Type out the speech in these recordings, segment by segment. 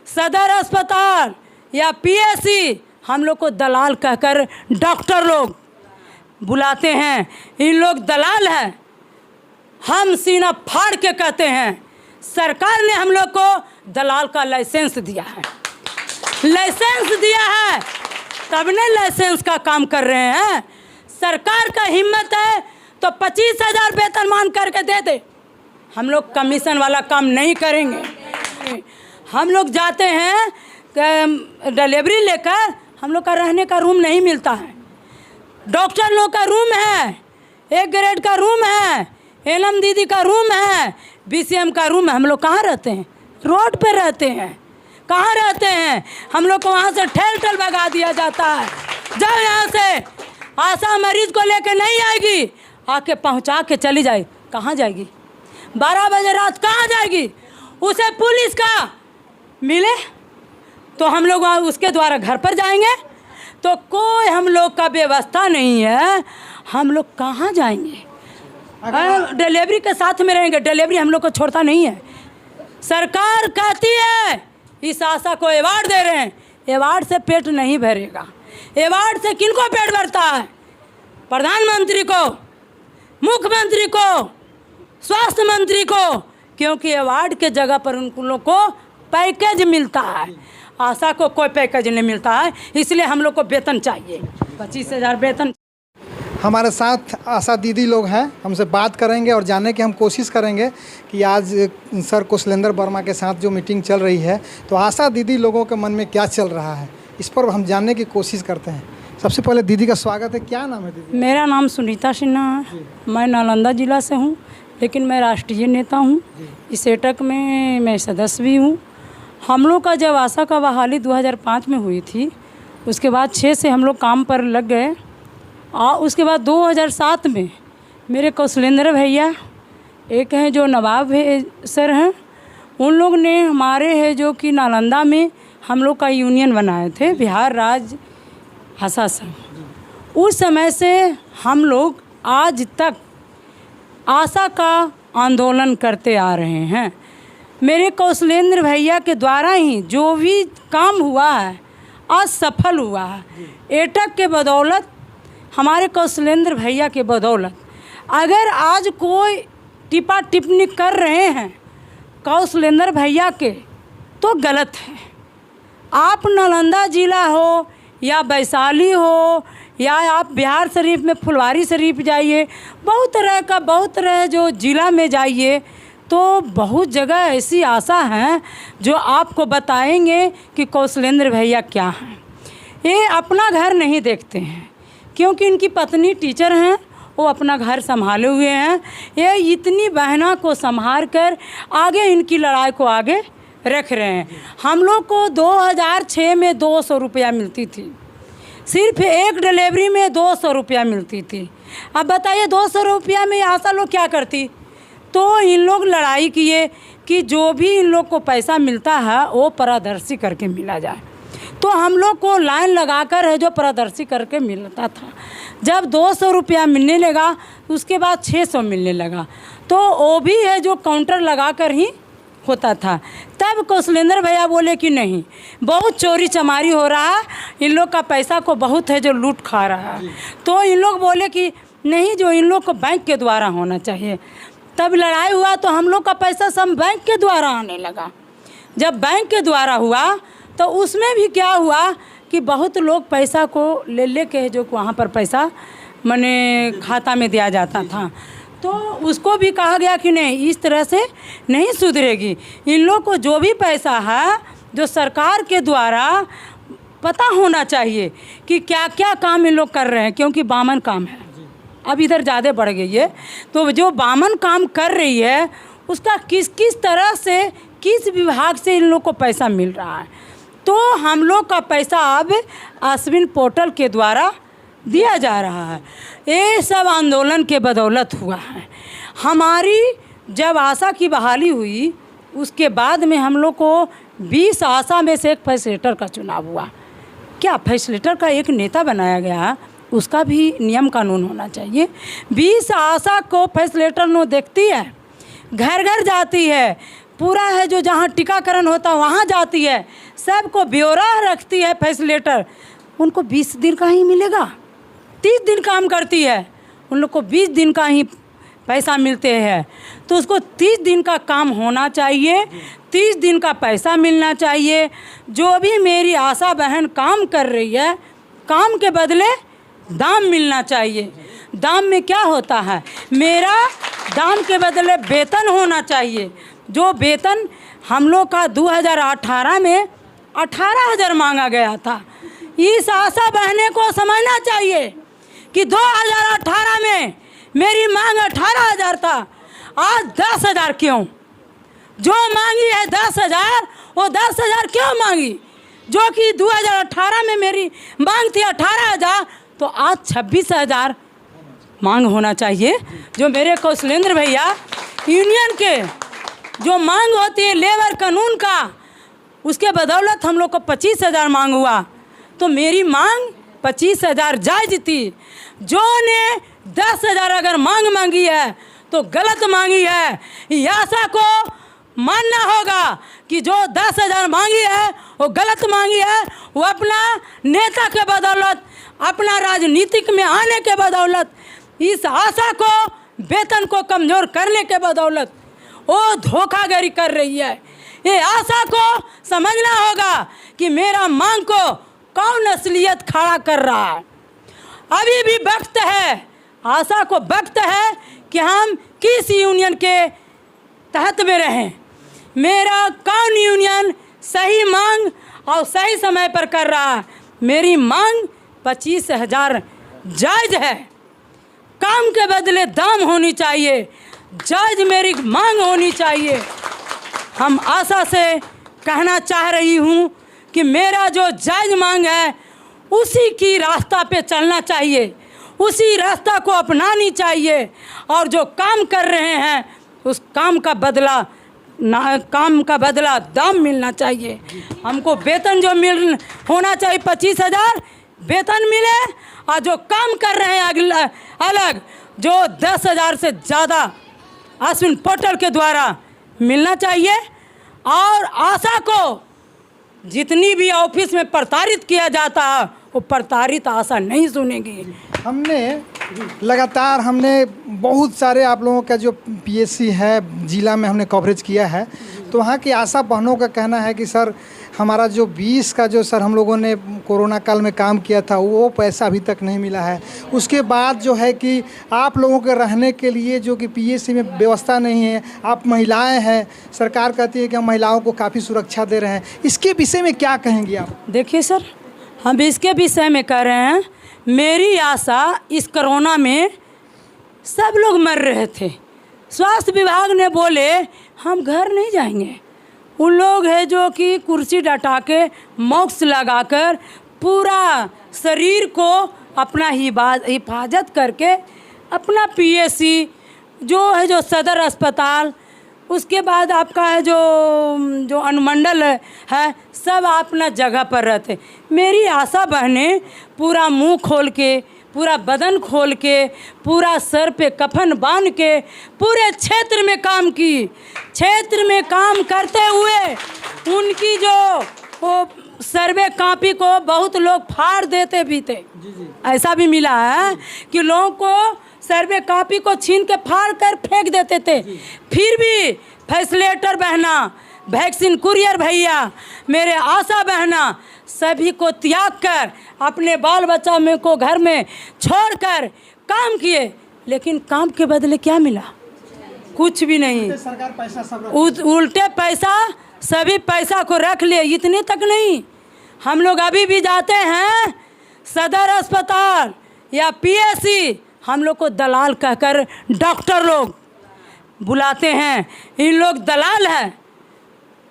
सदर अस्पताल या पीएससी हम लोग को दलाल कहकर डॉक्टर लोग बुलाते हैं। इन लोग दलाल हैं। हम सीना फाड़ के कहते हैं सरकार ने हम लोग को दलाल का लाइसेंस दिया है, लाइसेंस दिया है, तब ने लाइसेंस का काम कर रहे हैं। सरकार का हिम्मत है तो 25,000 वेतन मान करके दे दे। हम लोग कमीशन वाला काम नहीं करेंगे। हम लोग जाते हैं डिलीवरी लेकर, हम लोग का रहने का रूम नहीं मिलता है। डॉक्टर लोग का रूम है, 1 ग्रेड का रूम है, एलएम दीदी का रूम है, बीसीएम का रूम है। हम लोग कहाँ रहते हैं? रोड पे रहते हैं। कहाँ रहते हैं? हम लोग को वहाँ से ठेल भगा दिया जाता है। जब यहाँ से आशा मरीज को लेके नहीं आएगी, आके पहुँचा के चली जाए, कहाँ जाएगी? 12 बजे रात कहाँ जाएगी? उसे पुलिस का मिले तो हम लोग उसके द्वारा घर पर जाएंगे। तो कोई हम लोग का व्यवस्था नहीं है, हम लोग कहाँ जाएंगे? डिलीवरी के साथ में रहेंगे, डिलीवरी हम लोग को छोड़ता नहीं है। सरकार कहती है इस आशा को अवार्ड दे रहे हैं, अवार्ड से पेट नहीं भरेगा। अवार्ड से किनको पेट भरता है? प्रधानमंत्री को, मुख्यमंत्री को, स्वास्थ्य मंत्री को, क्योंकि अवार्ड के जगह पर उन लोग को पैकेज मिलता है। आशा को कोई पैकेज नहीं मिलता है, इसलिए हम लोग को वेतन चाहिए, 25,000 वेतन। हमारे साथ आशा दीदी लोग हैं, हमसे बात करेंगे और जानने की हम कोशिश करेंगे कि आज सर कुशलेंद्र वर्मा के साथ जो मीटिंग चल रही है तो आशा दीदी लोगों के मन में क्या चल रहा है, इस पर हम जानने की कोशिश करते हैं। सबसे पहले दीदी का स्वागत है। क्या नाम है दीदी? मेरा नाम सुनीता सिन्हा है। मैं नालंदा जिला से हूँ, लेकिन मैं राष्ट्रीय नेता हूँ। इस एटक में मैं सदस्य भी हूँ। हम लोग का जब आशा का बहाली 2005 में हुई थी, उसके बाद 6 से हम लोग काम पर लग गए। उसके बाद 2007 में मेरे कौशलेंद्र भैया, एक हैं जो नवाब सर हैं, उन लोग ने हमारे है जो कि नालंदा में हम लोग का यूनियन बनाए थे, बिहार राज्य आशा संघ। उस समय से हम लोग आज तक आशा का आंदोलन करते आ रहे हैं। मेरे कौशलेंद्र भैया के द्वारा ही जो भी काम हुआ है आज सफल हुआ है। एटक के बदौलत, हमारे कौशलेंद्र भैया के बदौलत। अगर आज कोई टिप्पा टिप्पणी कर रहे हैं कौशलेंद्र भैया के तो गलत है। आप नालंदा जिला हो या वैशाली हो या आप बिहार शरीफ में फुलवारी शरीफ जाइए, बहुत तरह जो ज़िला में जाइए तो बहुत जगह ऐसी आशा हैं जो आपको बताएंगे कि कौशलेंद्र भैया क्या हैं। ये अपना घर नहीं देखते हैं, क्योंकि इनकी पत्नी टीचर हैं, वो अपना घर संभाले हुए हैं। ये इतनी बहना को संभाल कर आगे इनकी लड़ाई को आगे रख रहे हैं। हम लोग को 2006 में 200 रुपया मिलती थी, सिर्फ एक डिलीवरी में 200 रुपया मिलती थी। अब बताइए 200 रुपया में आशा लोग क्या करती? तो इन लोग लड़ाई किए कि जो भी इन लोग को पैसा मिलता है वो पारदर्शी करके मिला जाए। तो हम लोग को लाइन लगाकर है जो पारदर्शी करके मिलता था। जब 200 रुपया मिलने लगा, उसके बाद 600 मिलने लगा, तो वो भी है जो काउंटर लगाकर ही होता था। तब कौशलेंद्र भैया बोले कि नहीं, बहुत चोरी चमारी हो रहा है, इन लोग का पैसा को बहुत है जो लूट खा रहा है। तो इन लोग बोले कि नहीं, जो इन लोग को बैंक के द्वारा होना चाहिए। तब लड़ाई हुआ तो हम लोग का पैसा सब बैंक के द्वारा आने लगा। जब बैंक के द्वारा हुआ तो उसमें भी क्या हुआ कि बहुत लोग पैसा को ले के जो वहाँ पर पैसा मने खाता में दिया जाता था। तो उसको भी कहा गया कि नहीं, इस तरह से नहीं सुधरेगी। इन लोग को जो भी पैसा है जो सरकार के द्वारा पता होना चाहिए कि क्या क्या काम इन लोग कर रहे हैं, क्योंकि बामन काम है, अब इधर ज़्यादा बढ़ गई है। तो जो बामन काम कर रही है उसका किस किस तरह से, किस विभाग से इन लोग को पैसा मिल रहा है। तो हम लोग का पैसा अब अश्विन पोर्टल के द्वारा दिया जा रहा है। ये सब आंदोलन के बदौलत हुआ है। हमारी जब आशा की बहाली हुई उसके बाद में हम लोग को 20 आशा में से एक फैसिलिटेटर का चुनाव हुआ। क्या फैसिलिटेटर का एक नेता बनाया गया, उसका भी नियम कानून होना चाहिए। 20 आशा को फैसिलिटेटर नो देखती है, घर घर जाती है, पूरा है जो जहाँ टीकाकरण होता वहाँ जाती है, सबको ब्यौरा रखती है फैसिलेटर। उनको 20 दिन का ही मिलेगा, 30 दिन काम करती है, उन लोग को 20 दिन का ही पैसा मिलते हैं। तो उसको 30 दिन का काम होना चाहिए, 30 दिन का पैसा मिलना चाहिए। जो भी मेरी आशा बहन काम कर रही है, काम के बदले दाम मिलना चाहिए। दाम में क्या होता है, मेरा दाम के बदले वेतन होना चाहिए। जो वेतन हम लोग का 2018 में 18,000 मांगा गया था। इस आशा बहने को समझना चाहिए कि 2018 में मेरी मांग 18,000 था, आज 10,000 क्यों? जो मांगी है 10,000, वो 10,000 क्यों मांगी? जो कि 2018 में मेरी मांग थी 18,000, तो आज 26,000 मांग होना चाहिए। जो मेरे कौशलेंद्र भैया यूनियन के जो मांग होती है लेबर कानून का, उसके बदौलत हम लोग को 25,000 मांग हुआ। तो मेरी मांग 25,000 जायज़ थी। जो ने 10,000 अगर मांग मांगी है तो गलत मांगी है। ये आशा को मानना होगा कि जो 10,000 मांगी है वो गलत मांगी है। वो अपना नेता के बदौलत, अपना राजनीतिक में आने के बदौलत, इस आशा को वेतन को कमज़ोर करने के बदौलत वो धोखाधड़ी कर रही है। ये आशा को समझना होगा कि मेरा मांग को कौन असलियत खड़ा कर रहा है। अभी भी वक्त है, आशा को वक्त है कि हम किस यूनियन के तहत में रहें। मेरा कौन यूनियन सही मांग और सही समय पर कर रहा है। मेरी मांग 25,000 जायज़ है। काम के बदले दाम होनी चाहिए, जायज़ मेरी मांग होनी चाहिए। हम आशा से कहना चाह रही हूँ कि मेरा जो जायज़ मांग है उसी की रास्ता पे चलना चाहिए, उसी रास्ता को अपनानी चाहिए। और जो काम कर रहे हैं उस काम का बदला दाम मिलना चाहिए। हमको वेतन जो होना चाहिए 25,000 वेतन मिले, और जो काम कर रहे हैं अलग जो 10,000 से ज़्यादा अश्विन पोर्टल के द्वारा मिलना चाहिए। और आशा को जितनी भी ऑफिस में प्रताड़ित किया जाता है वो प्रताड़ित आशा नहीं सुनेगी। हमने लगातार बहुत सारे आप लोगों का जो पीएससी है ज़िला में हमने कवरेज किया है। तो वहाँ की आशा बहनों का कहना है कि सर हमारा जो 20 का जो सर हम लोगों ने कोरोना काल में काम किया था वो पैसा अभी तक नहीं मिला है। उसके बाद जो है कि आप लोगों के रहने के लिए जो कि पीएससी में व्यवस्था नहीं है। आप महिलाएं हैं, सरकार कहती है कि हम महिलाओं को काफ़ी सुरक्षा दे रहे हैं। इसके विषय में क्या कहेंगे आप? देखिए सर, हम इसके विषय में कह रहे हैं, मेरी आशा इस कोरोना में सब लोग मर रहे थे। स्वास्थ्य विभाग ने बोले हम घर नहीं जाएंगे। उन लोग हैं जो कि कुर्सी डटा के मास्क लगाकर पूरा शरीर को अपना हिफाजत करके अपना पीएससी जो है, जो सदर अस्पताल, उसके बाद आपका है जो अनुमंडल है, सब अपना जगह पर रहते। मेरी आशा बहनें पूरा मुंह खोल के, पूरा बदन खोल के, पूरा सर पे कफन बांध के पूरे क्षेत्र में काम की। क्षेत्र में काम करते हुए उनकी जो वो सर्वे कापी को बहुत लोग फाड़ देते भी थे। ऐसा भी मिला है कि लोगों को सर्वे कापी को छीन के फाड़ कर फेंक देते थे। फिर भी फैसिलेटर बहना, वैक्सीन कुरियर भैया, मेरे आशा बहना सभी को त्याग कर अपने बाल बच्चा में को घर में छोड़कर काम किए। लेकिन काम के बदले क्या मिला? कुछ भी नहीं। सरकार पैसा सब उल्टे पैसा, सभी पैसा को रख लिए। इतने तक नहीं, हम लोग अभी भी जाते हैं सदर अस्पताल या पीएससी, हम लोग को दलाल कहकर डॉक्टर लोग बुलाते हैं। इन लोग दलाल हैं।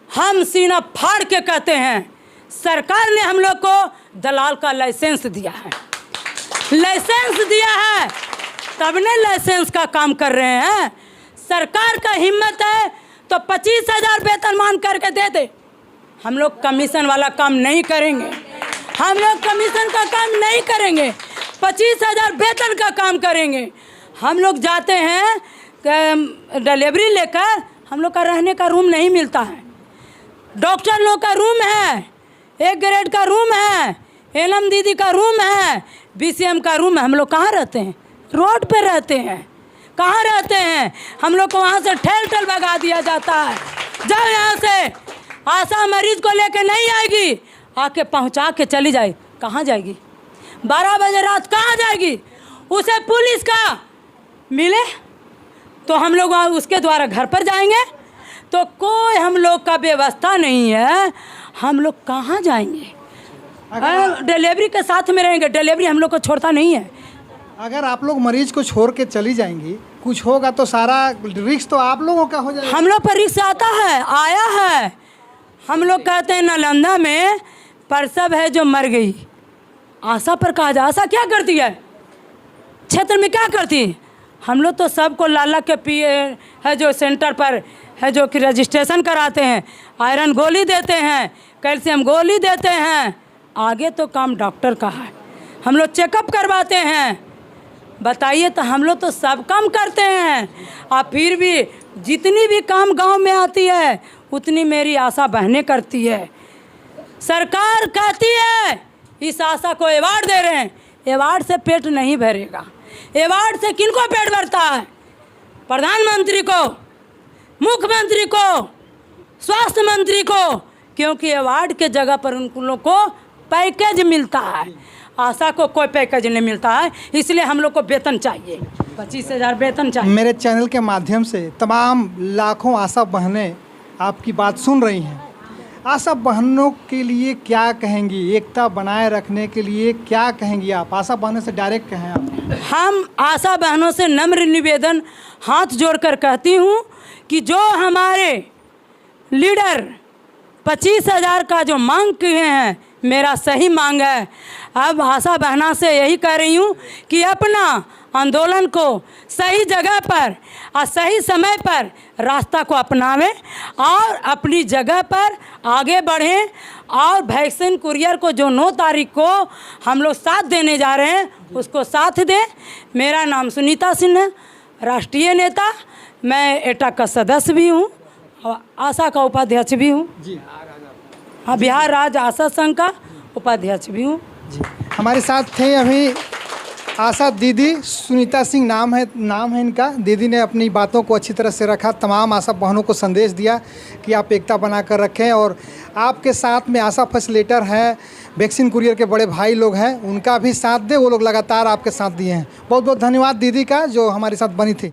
हम सीना फाड़ के कहते हैं सरकार ने हम लोग को दलाल का लाइसेंस दिया है। लाइसेंस दिया है तब ने लाइसेंस का काम कर रहे हैं। सरकार का हिम्मत है तो 25,000 वेतन मान करके दे दे। हम लोग कमीशन वाला काम नहीं करेंगे। हम लोग कमीशन का काम नहीं करेंगे, 25,000 वेतन का काम करेंगे। हम लोग जाते हैं डिलीवरी लेकर, हम लोग का रहने का रूम नहीं मिलता है। डॉक्टर लोग का रूम है, 1 ग्रेड का रूम है, एलएम दीदी का रूम है, बीसीएम का रूम है। हम लोग कहाँ रहते हैं? रोड पे रहते हैं। कहाँ रहते हैं? हम लोग को वहाँ से ठेल भगा दिया जाता है। जब यहाँ से आशा मरीज को लेके नहीं आएगी, आके पहुँचा के चली जाए, कहाँ जाएगी? 12 बजे रात कहाँ जाएगी? उसे पुलिस का मिले तो हम लोग उसके द्वारा घर पर जाएंगे। तो कोई हम लोग का व्यवस्था नहीं है, हम लोग कहाँ जाएंगे? डिलीवरी के साथ में रहेंगे, डिलीवरी हम लोग को छोड़ता नहीं है। अगर आप लोग मरीज को छोड़ के चली जाएंगी, कुछ होगा तो सारा रिस्क तो आप लोगों का हो जाएगा। हम लोग पर रिस्क आता है, आया है। हम लोग कहते हैं नालंदा में प्रसव है जो मर गई, आशा पर कहा जाए। आशा क्या करती है क्षेत्र में? क्या करती है? हम लोग तो सबको लाला के पिए है जो सेंटर पर है जो कि रजिस्ट्रेशन कराते हैं, आयरन गोली देते हैं, कैल्शियम गोली देते हैं। आगे तो काम डॉक्टर का है। हम लोग चेकअप करवाते हैं। बताइए, तो हम लोग तो सब काम करते हैं। और फिर भी जितनी भी काम गांव में आती है उतनी मेरी आशा बहनें करती है। सरकार कहती है इस आशा को अवार्ड दे रहे हैं, अवार्ड से पेट नहीं भरेगा। अवार्ड से किनको पेट भरता है? प्रधानमंत्री को, मुख्यमंत्री को, स्वास्थ्य मंत्री को, क्योंकि अवार्ड के जगह पर उन लोग को पैकेज मिलता है। आशा को कोई पैकेज नहीं मिलता है, इसलिए हम लोग को वेतन चाहिए, 25,000 वेतन चाहिए। मेरे चैनल के माध्यम से तमाम लाखों आशा बहनें आपकी बात सुन रही हैं। आशा बहनों के लिए क्या कहेंगी? एकता बनाए रखने के लिए क्या कहेंगी आप? आशा बहनों से डायरेक्ट कहें आप। हम आशा बहनों से नम्र निवेदन हाथ जोड़कर कहती हूँ कि जो हमारे लीडर 25,000 का जो मांग किए हैं, मेरा सही मांग है। अब आशा बहना से यही कह रही हूँ कि अपना आंदोलन को सही जगह पर और सही समय पर रास्ता को अपनावें और अपनी जगह पर आगे बढ़ें। और वैक्सीन कुरियर को जो 9 तारीख को हम लोग साथ देने जा रहे हैं, उसको साथ दें। मेरा नाम सुनीता सिन्हा, राष्ट्रीय नेता, मैं एटा का सदस्य भी हूँ और आशा का उपाध्यक्ष भी हूँ जी। हाँ, बिहार राज्य आशा संघ का उपाध्यक्ष भी हूँ जी। हमारे साथ थे अभी आशा दीदी, सुनीता सिंह नाम है इनका। दीदी ने अपनी बातों को अच्छी तरह से रखा, तमाम आशा बहनों को संदेश दिया कि आप एकता बना कर रखें। और आपके साथ में आशा फैसिलिटेटर हैं, वैक्सीन कुरियर के बड़े भाई लोग हैं, उनका भी साथ दें। वो लोग लगातार आपके साथ दिए हैं। बहुत बहुत धन्यवाद दीदी का जो हमारे साथ बनी थी।